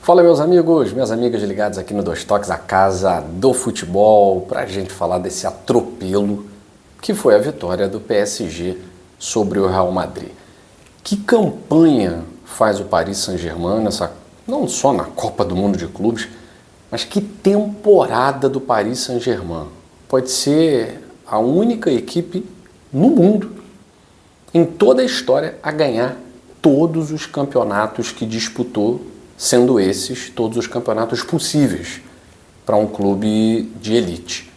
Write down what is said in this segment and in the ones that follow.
Fala, meus amigos, minhas amigas ligadas aqui no Dois Toques, a casa do futebol, para a gente falar desse atropelo que foi a vitória do PSG sobre o Real Madrid. Que campanha faz o Paris Saint-Germain, não só na Copa do Mundo de Clubes, mas que temporada do Paris Saint-Germain. Pode ser a única equipe no mundo, em toda a história, a ganhar todos os campeonatos que disputou, sendo esses todos os campeonatos possíveis para um clube de elite.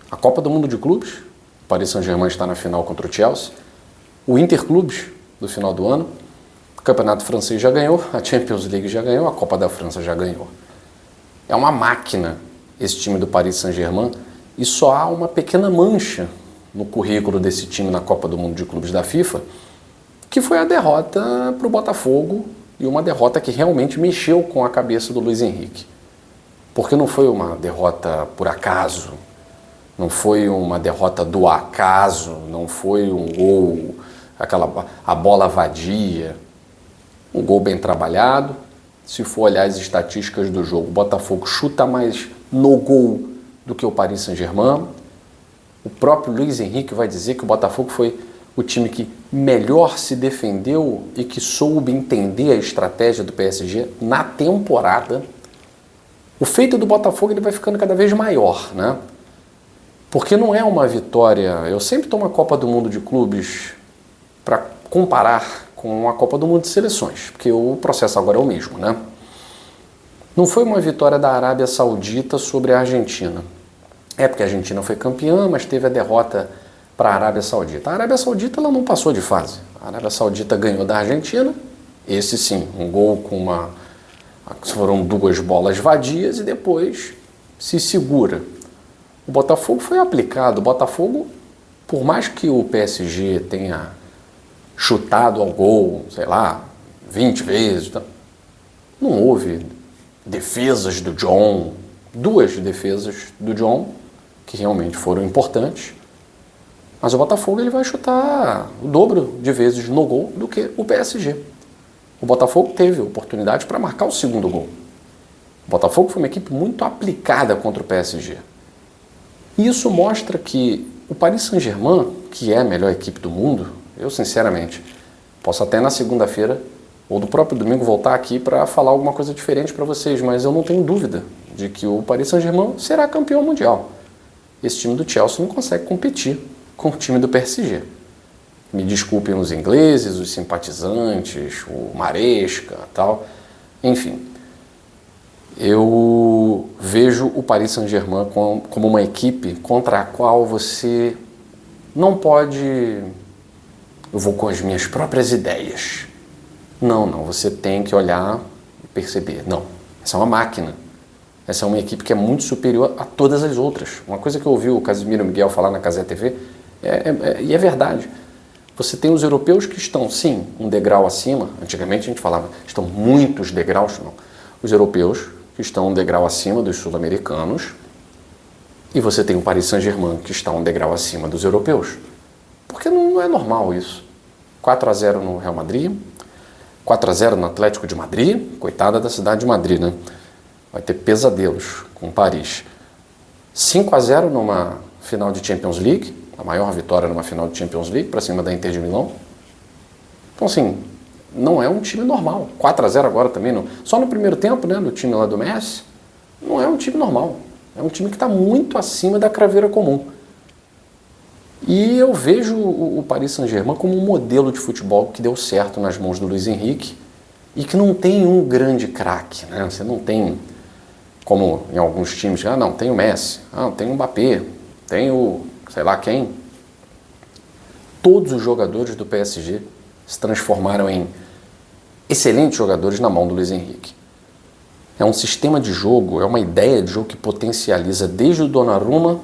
A Copa do Mundo de Clubes, o Paris Saint-Germain está na final contra o Chelsea, o Interclubes do final do ano, o Campeonato Francês já ganhou, a Champions League já ganhou, a Copa da França já ganhou. É uma máquina esse time do Paris Saint-Germain e só há uma pequena mancha no currículo desse time na Copa do Mundo de Clubes da FIFA, que foi a derrota para o Botafogo, e uma derrota que realmente mexeu com a cabeça do Luiz Henrique. Porque não foi uma derrota por acaso, não foi uma derrota do acaso, não foi um gol, a bola vadia, um gol bem trabalhado. Se for olhar as estatísticas do jogo, o Botafogo chuta mais no gol do que o Paris Saint-Germain. O próprio Luiz Henrique vai dizer que o Botafogo foi o time que melhor se defendeu e que soube entender a estratégia do PSG na temporada. O feito do Botafogo ele vai ficando cada vez maior, né? Porque não é uma vitória... Eu sempre tomo a Copa do Mundo de Clubes para comparar com a Copa do Mundo de Seleções, porque o processo agora é o mesmo, né? Não foi uma vitória da Arábia Saudita sobre a Argentina. É porque a Argentina foi campeã, mas teve a derrota para a Arábia Saudita. A Arábia Saudita ela não passou de fase. A Arábia Saudita ganhou da Argentina, esse sim, um gol com foram duas bolas vadias e depois se segura. O Botafogo foi aplicado. O Botafogo, por mais que o PSG tenha chutado ao gol, sei lá, 20 vezes, não houve defesas do John, duas defesas do John, que realmente foram importantes. Mas o Botafogo ele vai chutar o dobro de vezes no gol do que o PSG. O Botafogo teve oportunidade para marcar o segundo gol. O Botafogo foi uma equipe muito aplicada contra o PSG. E isso mostra que o Paris Saint-Germain, que é a melhor equipe do mundo, eu sinceramente posso até na segunda-feira ou no próprio domingo voltar aqui para falar alguma coisa diferente para vocês, mas eu não tenho dúvida de que o Paris Saint-Germain será campeão mundial. Esse time do Chelsea não consegue competir com o time do PSG. Me desculpem os ingleses, os simpatizantes, o Maresca e tal. Enfim, eu vejo o Paris Saint-Germain como uma equipe contra a qual você não pode... Eu vou com as minhas próprias ideias. Não, você tem que olhar e perceber. Não, essa é uma máquina. Essa é uma equipe que é muito superior a todas as outras. Uma coisa que eu ouvi o Casimiro Miguel falar na Cazé TV, e é verdade. Você tem os europeus que estão, sim, um degrau acima. Antigamente a gente falava, estão muitos degraus. Não. Os europeus que estão um degrau acima dos sul-americanos. E você tem o Paris Saint-Germain que está um degrau acima dos europeus. Porque não é normal isso. 4-0 no Real Madrid, 4-0 no Atlético de Madrid. Coitada da cidade de Madrid, né? Vai ter pesadelos com Paris. 5-0 numa final de Champions League, a maior vitória numa final de Champions League, para cima da Inter de Milão. Então, assim, não é um time normal. 4-0 agora também, só no primeiro tempo, né, do time lá do Messi, não é um time normal. É um time que está muito acima da craveira comum. E eu vejo o Paris Saint-Germain como um modelo de futebol que deu certo nas mãos do Luiz Henrique e que não tem um grande craque, né? Você não tem... Como em alguns times, não, tem o Messi, tem o Mbappé, tem o sei lá quem. Todos os jogadores do PSG se transformaram em excelentes jogadores na mão do Luiz Henrique. É um sistema de jogo, é uma ideia de jogo que potencializa desde o Donnarumma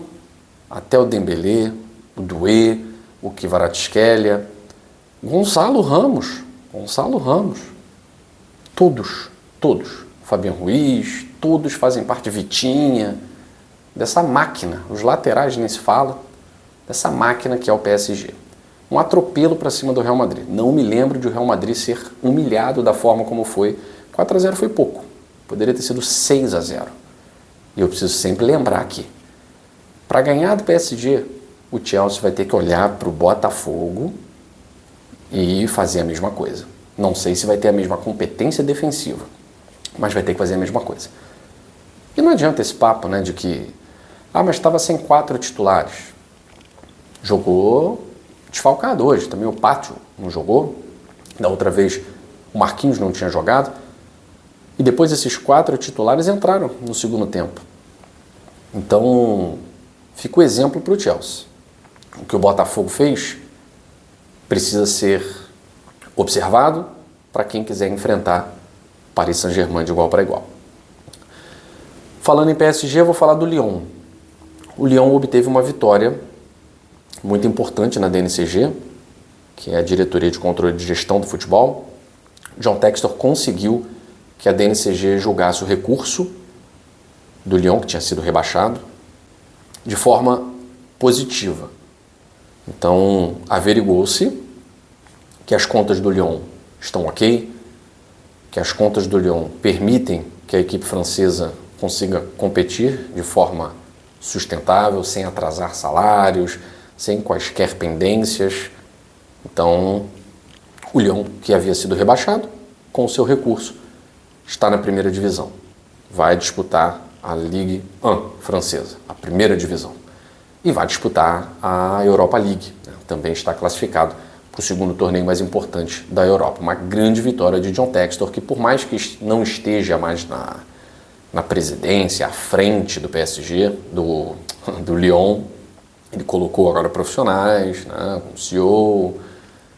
até o Dembélé, o Doué, o Kvaratskhelia, Gonçalo Ramos. Todos. Fabian Ruiz, todos fazem parte, Vitinha, dessa máquina. Os laterais nem se fala, dessa máquina que é o PSG. Um atropelo para cima do Real Madrid. Não me lembro de o Real Madrid ser humilhado da forma como foi. 4-0 foi pouco. Poderia ter sido 6-0. E eu preciso sempre lembrar aqui, para ganhar do PSG, o Chelsea vai ter que olhar para o Botafogo e fazer a mesma coisa. Não sei se vai ter a mesma competência defensiva, mas vai ter que fazer a mesma coisa. E não adianta esse papo, né, de que mas estava sem 4 titulares. Jogou desfalcado hoje. Também o Pátio não jogou. Da outra vez o Marquinhos não tinha jogado. E depois esses 4 titulares entraram no segundo tempo. Então, fica o exemplo para o Chelsea. O que o Botafogo fez precisa ser observado para quem quiser enfrentar Paris Saint-Germain de igual para igual. Falando em PSG, eu vou falar do Lyon. O Lyon obteve uma vitória muito importante na DNCG, que é a Diretoria de Controle de Gestão do Futebol. John Textor conseguiu que a DNCG julgasse o recurso do Lyon, que tinha sido rebaixado, de forma positiva. Então, averigou-se que as contas do Lyon estão ok, que as contas do Lyon permitem que a equipe francesa consiga competir de forma sustentável, sem atrasar salários, sem quaisquer pendências. Então, o Lyon, que havia sido rebaixado, com o seu recurso, está na primeira divisão. Vai disputar a Ligue 1 francesa, a primeira divisão. E vai disputar a Europa League, né? Também está classificado para o segundo torneio mais importante da Europa. Uma grande vitória de John Textor, que por mais que não esteja mais na presidência, à frente do PSG, do Lyon, ele colocou agora profissionais, né, um CEO,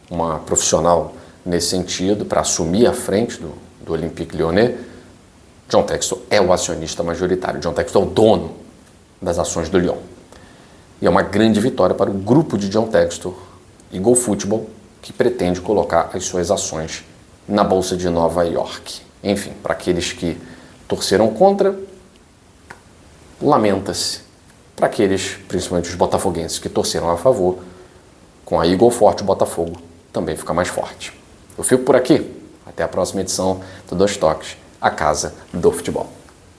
uma profissional nesse sentido, para assumir a frente do Olympique Lyonnais. John Textor é o acionista majoritário, John Textor é o dono das ações do Lyon. E é uma grande vitória para o grupo de John Textor e Go Football, que pretende colocar as suas ações na Bolsa de Nova York. Enfim, para aqueles que torceram contra, lamenta-se. Para aqueles, principalmente os botafoguenses, que torceram a favor, com a Eagle forte, o Botafogo também fica mais forte. Eu fico por aqui. Até a próxima edição do Dois Toques, a Casa do Futebol.